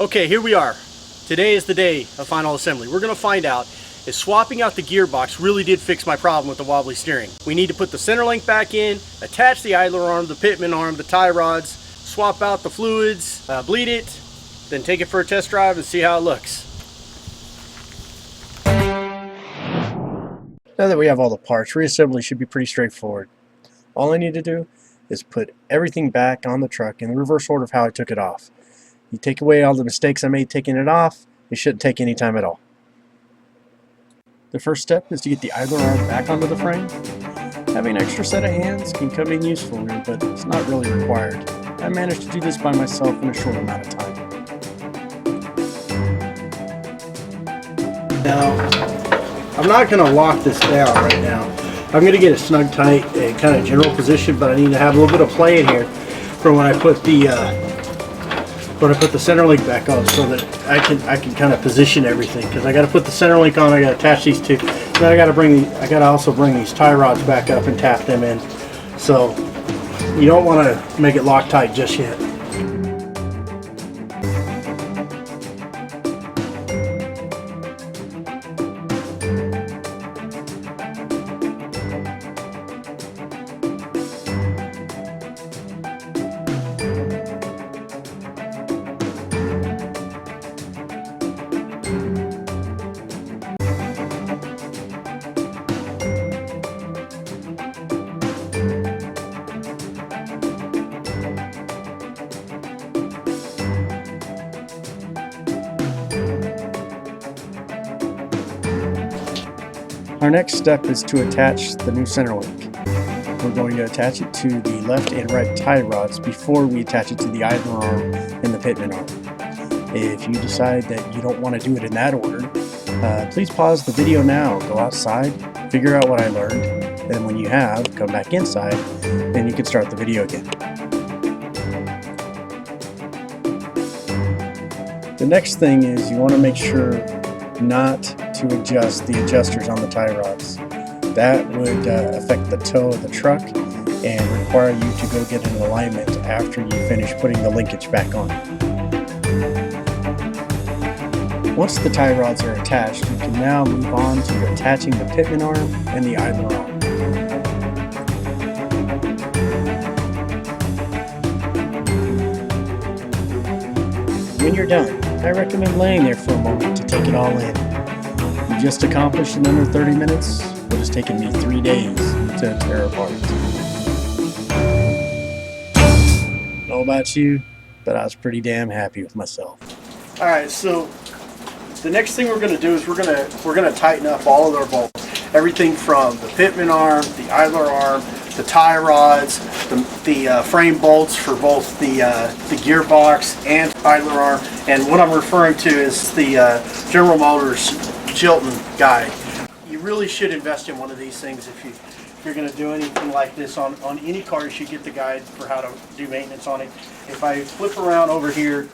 Okay, here we are. Today is the day of final assembly. We're going to find out if swapping out the gearbox really did fix my problem with the wobbly steering. We need to put the center link back in, attach the idler arm, the pitman arm, the tie rods, swap out the fluids, bleed it, then take it for a test drive and see how it looks. Now that we have all the parts, reassembly should be pretty straightforward. All I need to do is put everything back on the truck in the reverse order of how I took it off. You take away all the mistakes I made taking it off, it shouldn't take any time at all. The first step is to get the idler arm back onto the frame. Having an extra set of hands can come in useful here, but it's not really required. I managed to do this by myself in a short amount of time. Now, I'm not going to lock this down right now. I'm going to get it snug tight, a kind of general position, but I need to have a little bit of play in here for when I put the center link back on, so that I can kind of position everything. Because I got to put the center link on, I got to attach these two, then I got to also bring these tie rods back up and tap them in. So you don't want to make it lock tight just yet. Our next step is to attach the new center link. We're going to attach it to the left and right tie rods before we attach it to the idler arm and the pitman arm. If you decide that you don't want to do it in that order, please pause the video now, go outside, figure out what I learned, and when you have, come back inside, and you can start the video again. The next thing is you want to make sure not to adjust the adjusters on the tie rods. That would affect the toe of the truck and require you to go get an alignment after you finish putting the linkage back on. Once the tie rods are attached, you can now move on to attaching the pitman arm and the idler arm. When you're done, I recommend laying there for a moment to take it all in. You just accomplished in under 30 minutes what has taken me 3 days to tear apart. I don't know about you, but I was pretty damn happy with myself. Alright, so the next thing we're going to do is we're going to tighten up all of our bolts. Everything from the pitman arm, the idler arm, the tie rods, the frame bolts for both the gearbox and idler arm, and what I'm referring to is the General Motors Chilton guide. You really should invest in one of these things if you're going to do anything like this on any car. You should get the guide for how to do maintenance on it. If I flip around over here,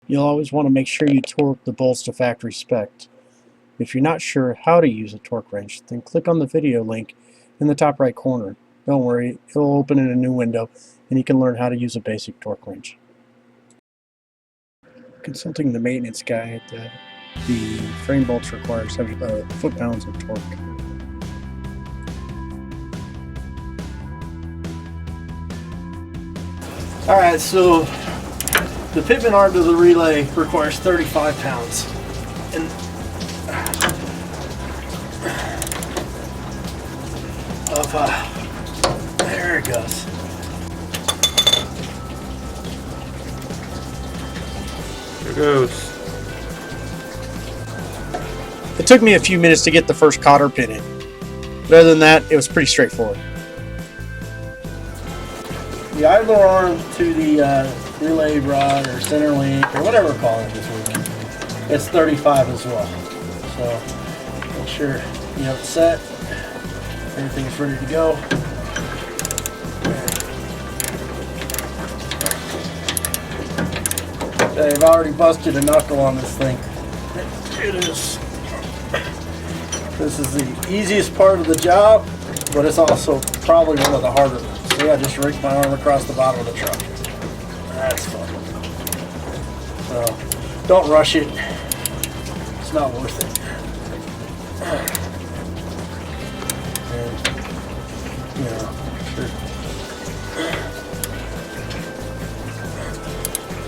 you'll always want to make sure you torque the bolts to factory spec. If you're not sure how to use a torque wrench, then click on the video link in the top right corner. Don't worry, it'll open in a new window and you can learn how to use a basic torque wrench. Consulting the maintenance guide, the frame bolts require 70 foot-pounds of torque. Alright, so the pitman arm to the relay requires 35 pounds. And there it goes. There it goes. It took me a few minutes to get the first cotter pin in. But other than that, it was pretty straightforward. The idler arm to the relay rod or center link or whatever we're calling it this weekend, it's 35 as well. So make sure you have it set. Everything's ready to go. I've already busted a knuckle on this thing. It is. This is the easiest part of the job, but it's also probably one of the harder ones. See, I just raked my arm across the bottom of the truck. That's fun. So don't rush it. It's not worth it. And, you know,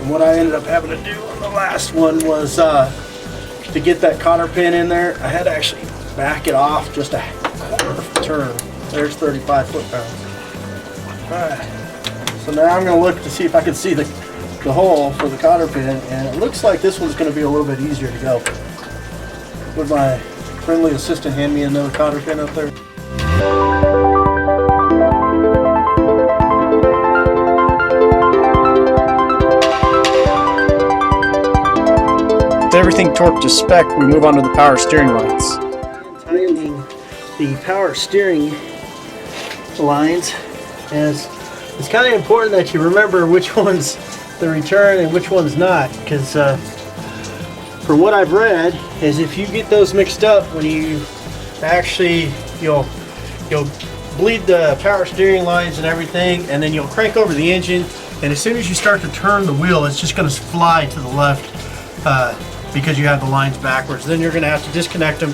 and what I ended up having to do on the last one was to get that cotter pin in there, I had to actually back it off just a quarter of a turn. There's 35 foot-pounds. Alright, so now I'm going to look to see if I can see the hole for the cotter pin, and it looks like this one's going to be a little bit easier to go. Would my friendly assistant hand me another cotter pin up there? With everything torqued to spec, we move on to the power steering lines. Tightening the power steering lines, as it's kind of important that you remember which one's the return and which one's not, because for what I've read is if you get those mixed up, when you actually you'll bleed the power steering lines and everything, and then you'll crank over the engine, and as soon as you start to turn the wheel, it's just going to fly to the left because you have the lines backwards. Then you're going to have to disconnect them,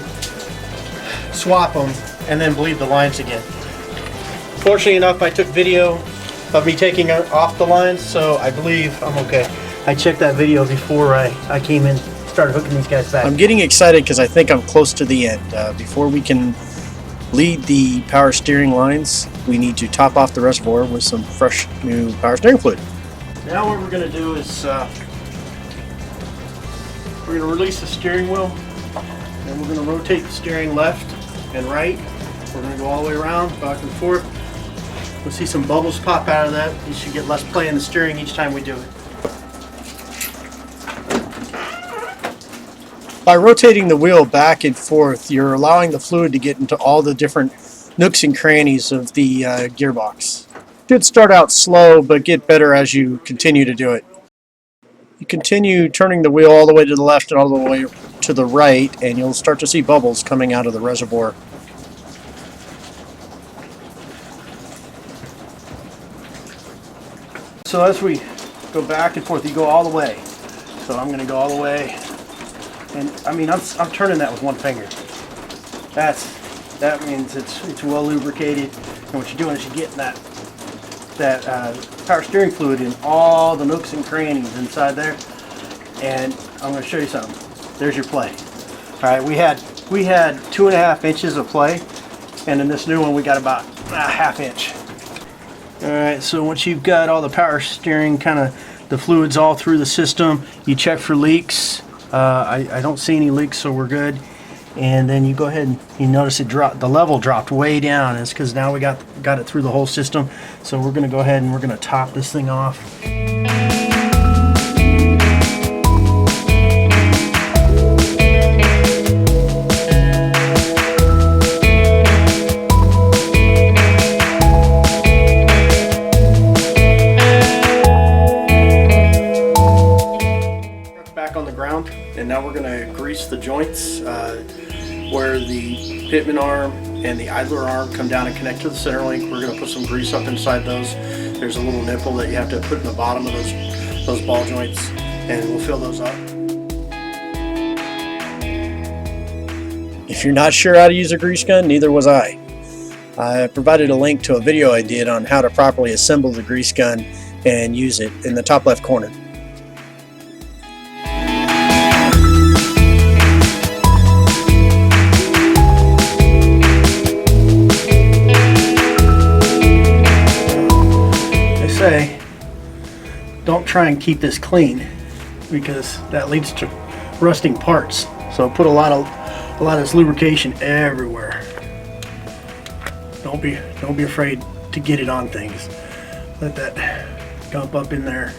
swap them, and then bleed the lines again. Fortunately enough, I took video of me taking off the lines, so I believe I'm okay. I checked that video before I came in, started hooking these guys back. I'm getting excited because I think I'm close to the end. Before we can lead the power steering lines, we need to top off the reservoir with some fresh new power steering fluid. Now what we're going to do is we're going to release the steering wheel, and we're going to rotate the steering left and right. We're going to go all the way around, back and forth. We'll see some bubbles pop out of that. You should get less play in the steering each time we do it. By rotating the wheel back and forth, you're allowing the fluid to get into all the different nooks and crannies of the gearbox. Should start out slow, but get better as you continue to do it. You continue turning the wheel all the way to the left and all the way to the right, and you'll start to see bubbles coming out of the reservoir. So as we go back and forth, you go all the way. So I'm going to go all the way, and I mean I'm turning that with one finger. That means it's well lubricated, and what you're doing is you're getting that power steering fluid in all the nooks and crannies inside there. And I'm going to show you something. There's your play. All right, we had 2.5 inches of play, and in this new one we got about a ½ inch. Alright, so once you've got all the power steering, kind of the fluids all through the system, you check for leaks. I don't see any leaks, so we're good. And then you go ahead and you notice the level dropped way down. It's because now we got it through the whole system. So we're going to go ahead and we're going to top this thing off. And now we're going to grease the joints where the pitman arm and the idler arm come down and connect to the center link. We're going to put some grease up inside those. There's a little nipple that you have to put in the bottom of those ball joints, and we'll fill those up. If you're not sure how to use a grease gun, neither was I. I provided a link to a video I did on how to properly assemble the grease gun and use it in the top left corner. Say, don't try and keep this clean because that leads to rusting parts. So put a lot of this lubrication everywhere. Don't be afraid to get it on things. Let that gump up in there.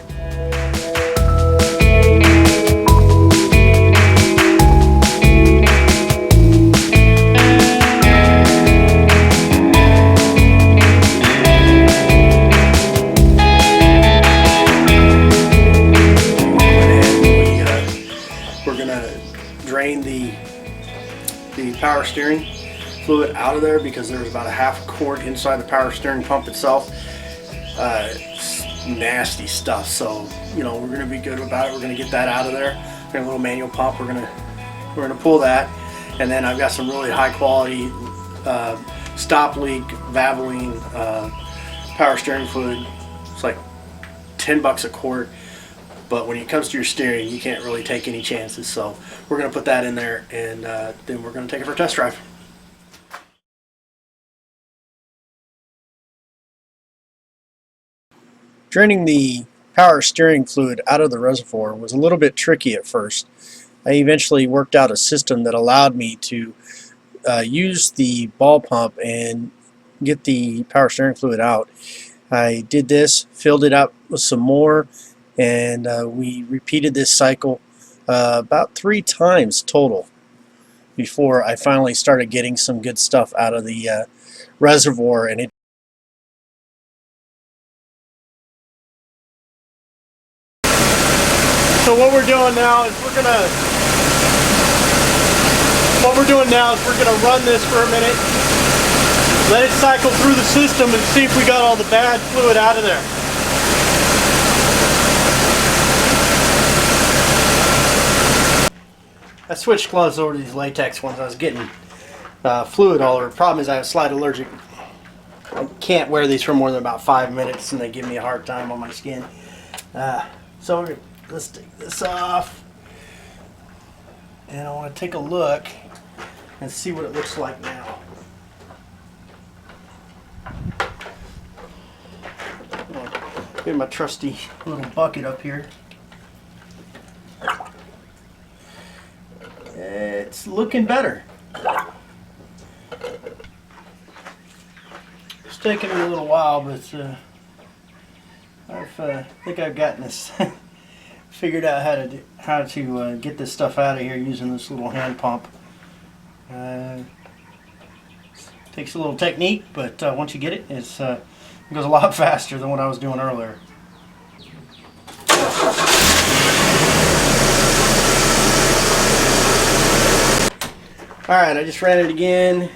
Drain the power steering fluid out of there because there's about a ½ quart inside the power steering pump itself. It's nasty stuff, so you know we're going to be good about it. We're going to get that out of there. a little manual pump. We're gonna pull that, and then I've got some really high quality stop leak Valvoline power steering fluid. It's like $10 a quart, but when it comes to your steering, you can't really take any chances. So we're gonna put that in there, and then we're gonna take it for a test drive. Draining the power steering fluid out of the reservoir was a little bit tricky at first. I eventually worked out a system that allowed me to use the ball pump and get the power steering fluid out. I did this, filled it up with some more, and we repeated this cycle about 3 times total before I finally started getting some good stuff out of the reservoir. And So what we're doing now is we're gonna run this for a minute, let it cycle through the system, and see if we got all the bad fluid out of there. I switched gloves over to these latex ones. I was getting fluid all over. The problem is I have a slight allergic. I can't wear these for more than about 5 minutes, and they give me a hard time on my skin. So let's take this off, and I want to take a look and see what it looks like now. Get my trusty little bucket up here. It's looking better. It's taken me a little while, but I think I've gotten this figured out how to get this stuff out of here using this little hand pump. Takes a little technique, but once you get it, it goes a lot faster than what I was doing earlier. Alright, I just ran it again,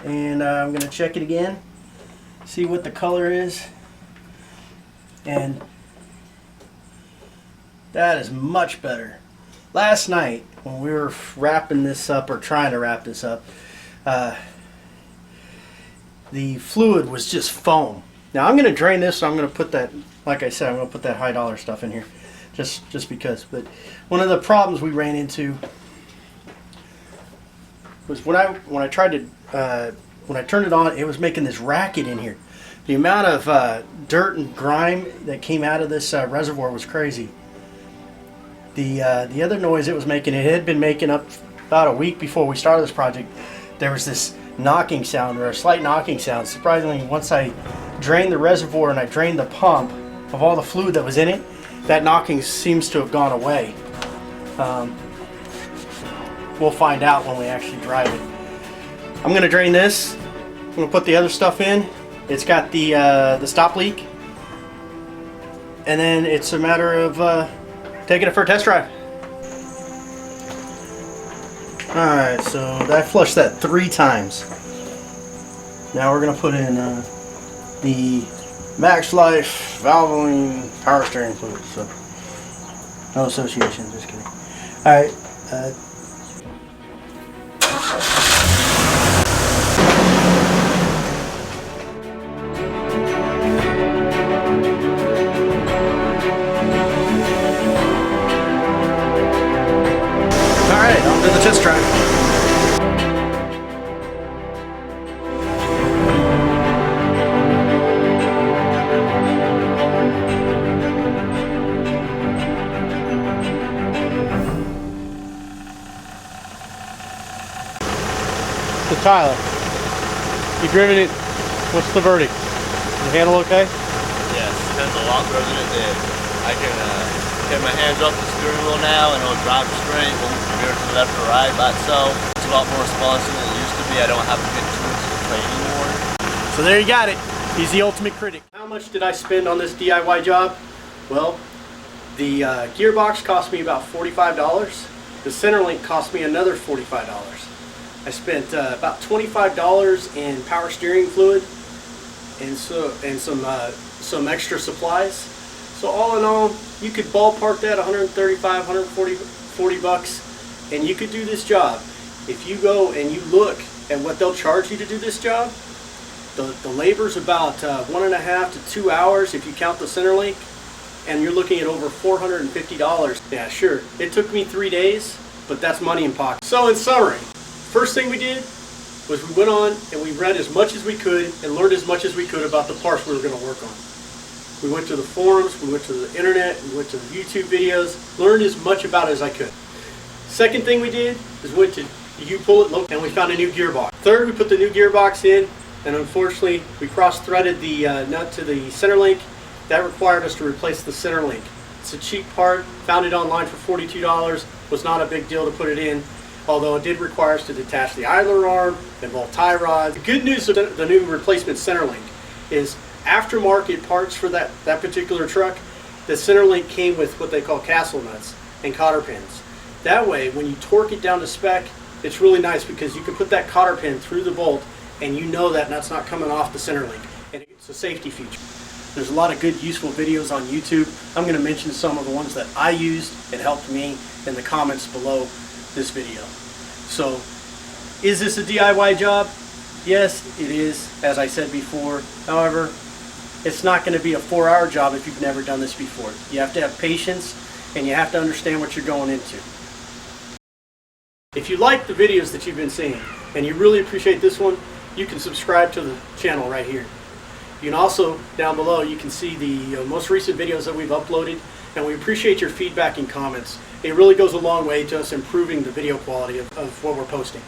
and I'm going to check it again, see what the color is, and that is much better. Last night, when we were wrapping this up, or trying to wrap this up, the fluid was just foam. Now I'm going to drain this, so I'm going to put that, like I said, I'm going to put that high dollar stuff in here, just because. But one of the problems we ran into was when I tried to when I turned it on, it was making this racket in here. The amount of dirt and grime that came out of this reservoir was crazy. The other noise it was making, it had been making up about a week before we started this project. There was this knocking sound, or a slight knocking sound. Surprisingly, once I drained the reservoir and I drained the pump of all the fluid that was in it, that knocking seems to have gone away. We'll find out when we actually drive it. I'm going to drain this. I'm going to put the other stuff in. It's got the stop leak, and then it's a matter of taking it for a test drive. Alright, so I flushed that 3 times. Now we're going to put in the Max Life Valvoline power steering fluid. So, no association, just kidding. Alright. Alright, on to the test drive. So Tyler, you driven it, what's the verdict? The handle okay? Yes, it has a lot better than it did. I can get my hands off the steering wheel now and it'll drive straight, won't veer to the left or right by itself. It's a lot more responsive than it used to be. I don't have to get too into the plate anymore. So there you got it. He's the ultimate critic. How much did I spend on this DIY job? Well, the gearbox cost me about $45. The center link cost me another $45. I spent about $25 in power steering fluid and some extra supplies. So all in all, you could ballpark that $135, $140 40 bucks, and you could do this job. If you go and you look at what they'll charge you to do this job, the labor's about 1.5 to 2 hours if you count the center link, and you're looking at over $450. Yeah, sure, it took me 3 days, but that's money in pocket. So in summary, first thing we did was we went on and we read as much as we could and learned as much as we could about the parts we were going to work on. We went to the forums, we went to the internet, we went to the YouTube videos, learned as much about it as I could. Second thing we did is went to U-Pull-It and we found a new gearbox. Third, we put the new gearbox in, and unfortunately we cross-threaded the nut to the center link. That required us to replace the center link. It's a cheap part, found it online for $42, was not a big deal to put it in, although it did require us to detach the idler arm and both tie rods. The good news of the new replacement center link is aftermarket parts for that particular truck, the center link came with what they call castle nuts and cotter pins. That way, when you torque it down to spec, it's really nice because you can put that cotter pin through the bolt and you know that nut's not coming off the center link. And it's a safety feature. There's a lot of good, useful videos on YouTube. I'm going to mention some of the ones that I used and helped me in the comments below this video. So, is this a DIY job? Yes, it is, as I said before. However, it's not going to be a 4-hour job if you've never done this before. You have to have patience and you have to understand what you're going into. If you like the videos that you've been seeing and you really appreciate this one, you can subscribe to the channel right here. You can also, down below, you can see the most recent videos that we've uploaded, and we appreciate your feedback and comments. It really goes a long way to us improving the video quality of what we're posting.